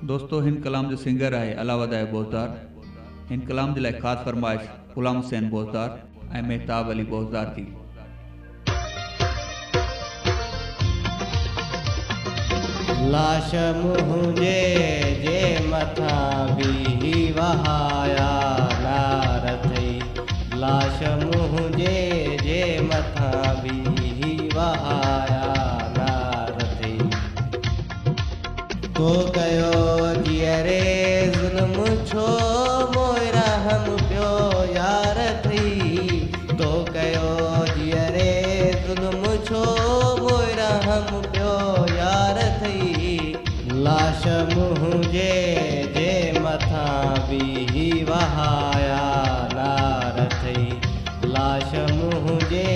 दोस्तों हिन कलाम जो सिंगर है अलावदाय बोज़दार। हिन कलाम जे लाइ ख़ासि फरमाइश ग़ुलाम हुसैन बोज़दार ऐं मेहताब अली बोज़दार थी। लाश मुंहिंजे जे मथां बि वहाया नार थई, लाश मुंहिंजे जे मथां बि वहाया नार थई। तो कयो जीअरे ज़ुल्म छो मोइ रहम पियो यार थई, तो कयो जीअरे ज़ुल्म छो मोइ रहम पियो यार थई। लाश मुंहिंजे जे मथां बि वहाया नार थई, लाश मुंहिंजे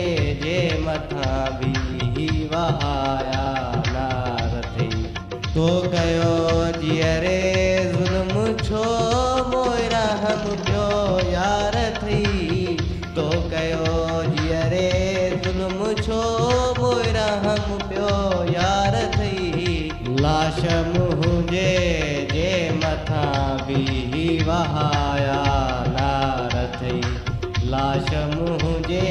जे मथां बि वहाया नार थई। तो कयो जीअरे ज़ुल्म छो मोइ रहम पियो यार थई, तो कयो जीअरे ज़ुल्म छो मोइ रहम पियो यार थई। लाश मुंहिंजे जे मथां बि वहाया नार थई, लाश मुंहिंजे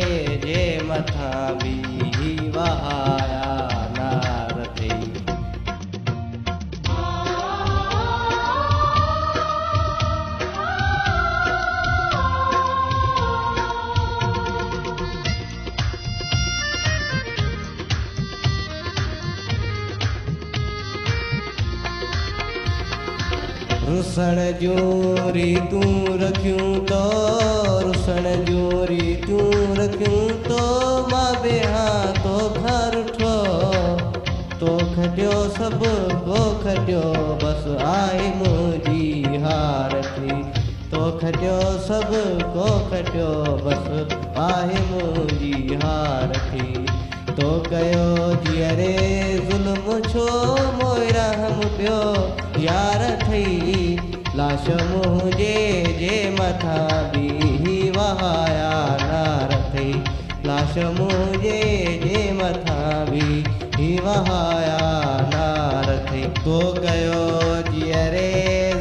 जे मथां बि वहाया नार थई। रुसण जूं रीतूं रखियूं तो, रुसण जूं रीतूं रखियूं तो, मां बेहा तो घर उठो, तो खटियो सभु को खटियो बसि आहे मुंहिंजी हार थी, तो खटियो सभु को खटियो बसि आहे मुंहिंजी हार थी। तो कयो जीअरे ज़ुल्म छो मोइ रहम पियो यार थई, लाश मुंहिंजे जे मथां बि वहाया नार थई, लाश मुंहिंजे जे मथां बि वहाया नार थई। तो कयो जीअरे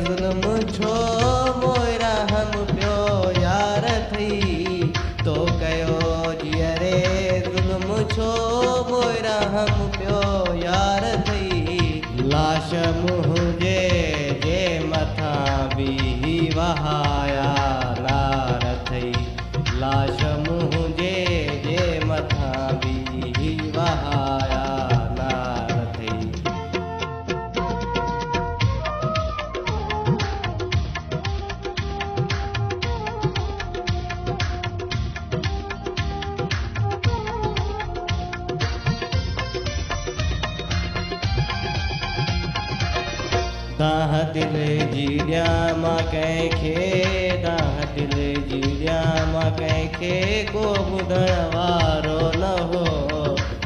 ज़ुल्म छो मोइ रहम पियो यार थई, तो कयो जीअरे ज़ुल्म छो मोइ रहम पियो यार थई। लाश मुंहिंजे जे मथां बि वहाया नार थई, लाश मुंहिंजे जे मथां बि वहाया नार थई। दाह दिल जी ॾिया मां कंहिंखे, दाह दिल जी ॾिया मां कंहिंखे, को ॿुधण वारो न हो,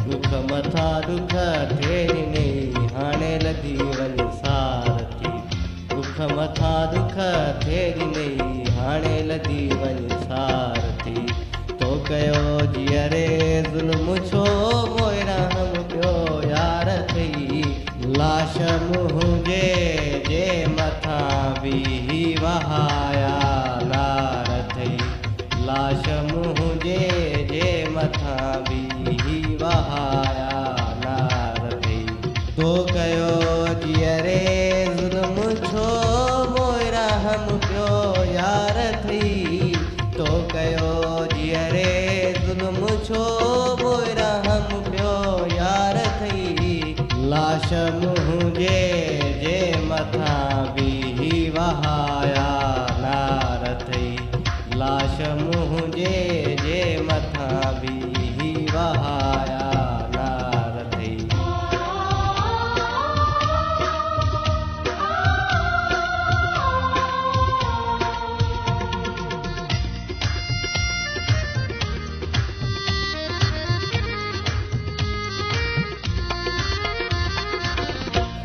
दुख मथां दुख थिए ॾिनई हाणे लधी वञ सार थी, दुख मथां दुख थिए ॾिनई हाणे लधी वञ सार थी। तो कयो जीअरे ज़ुल्म छो मोइ रहम पियो यार थई, लाश मुंहिंजे जे मथां बि वहाया नार थई, लाश मुंहिंजे जे मथां बि वहाया नार थई। तो कयो जीअरे ज़ुल्म छो मोइ रहम पियो यार थई, तो कयो जीअरे ज़ुल्म छो मोइ रहम पियो यार थई। लाश मुंहिंजे जे मथां बि वहाया नार थई, लाश मुंहिंजे जे मथां बि वहाया नार थई।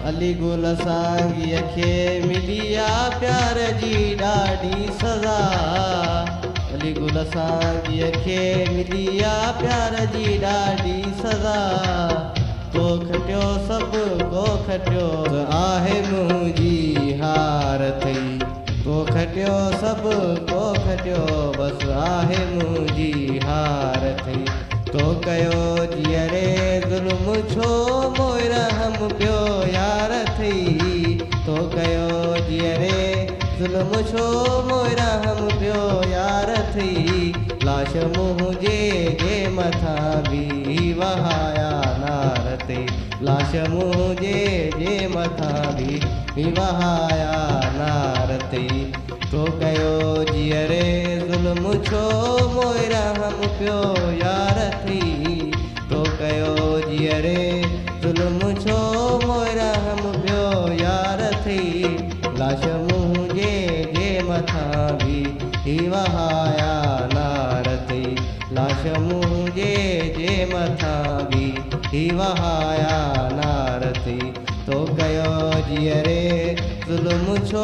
अली गुल सांगीअ खे मिली आ प्यार जी ॾाढी सज़ा, अली गुल सांगीअ खे मिली आ प्यार जी ॾाढी सज़ा। को खटियो सभु को खटियो आहे मुंहिंजी सभु को खटियो बसि आहे मुंहिंजी हार थी तो कयो जीअरे ज़ुल्म छो मोइ रहम पियो यार थी तो कयो जीअरे ज़ुल्म छो मोइ रहम पियो यार थी लाश मुंहिंजे जे मथां बि वहाया नार ते लाश मुंहिंजे जे मथां बि वहाया नार ते तो कयो जीअरे ज़ुल्म छो मोइ रहम पियो यार थी तो कयो जीअरे ज़ुल्म छो मोइ रहम पियो यार थी लाश मुंहिंजे जे मथां बि वहाया नार ते लाश मुंहिंजे जे मथां बि वहाया नार ते तो कयो जीअरे ज़ुल्म छो